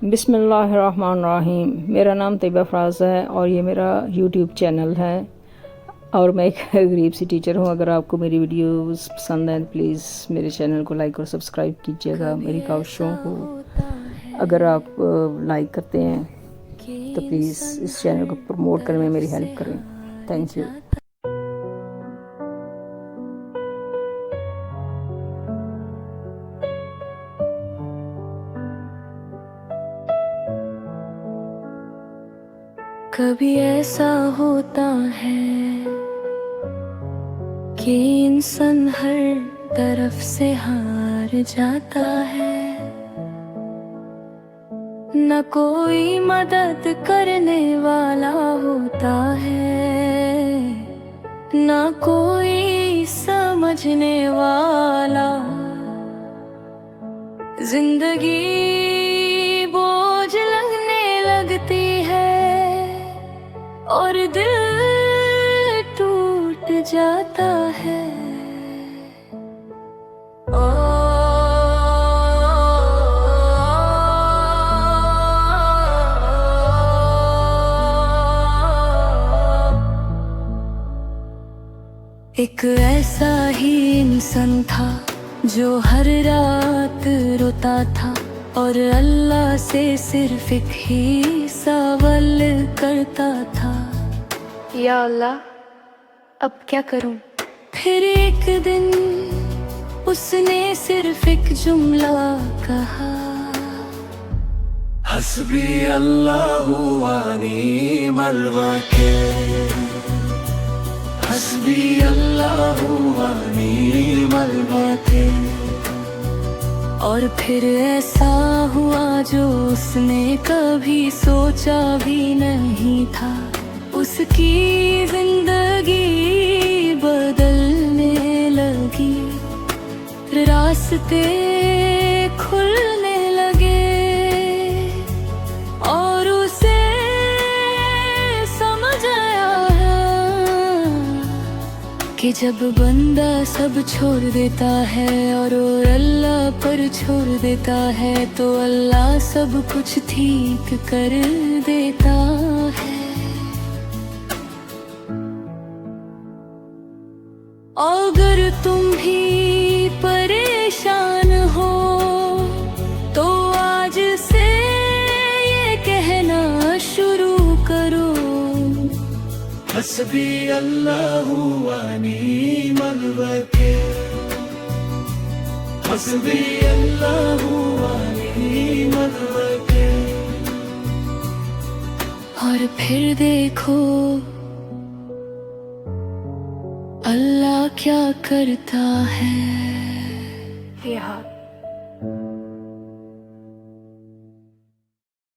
बिस्मिल्लाहिर्रहमानिर्रहीम। मेरा नाम तैयबा फ़राज़ है और ये मेरा यूट्यूब चैनल है और मैं एक गरीब सी टीचर हूँ। अगर आपको मेरी वीडियोस पसंद हैं तो प्लीज़ मेरे चैनल को लाइक और सब्सक्राइब कीजिएगा। मेरी काविशों को अगर आप लाइक करते हैं तो प्लीज़ इस चैनल को प्रमोट करने में मेरी हेल्प करें। Thank you. कभी ऐसा होता है कि इंसान हर तरफ से हार जाता है, न कोई मदद करने वाला होता है, न कोई समझने वाला। जिंदगी बोझ लगने लगती है और दिल टूट जाता है। एक ऐसा ही इंसान था जो हर रात रोता था और अल्लाह से सिर्फ एक ही सवाल करता था, या अल्लाह अब क्या करूं। फिर एक दिन उसने सिर्फ एक जुमला कहा, हस्बी अल्लाहु व निअमल वकील, हस्बी अल्लाहु व निअमल वकील। और फिर ऐसा हुआ जो उसने कभी सोचा भी नहीं था। उसकी जिंदगी बदलने लगी, रास्ते खुलने लगे और उसे समझ आया कि जब बंदा सब छोड़ देता है और अल्लाह पर छोड़ देता है तो अल्लाह सब कुछ ठीक कर देता है। अगर तुम भी परेशान हो तो आज से ये कहना शुरू करो, हस्बी अल्लाहु व निअमल वकील, हस्बी अल्लाहु व निअमल वकील। और फिर देखो अल्लाह क्या करता है। ये हाथ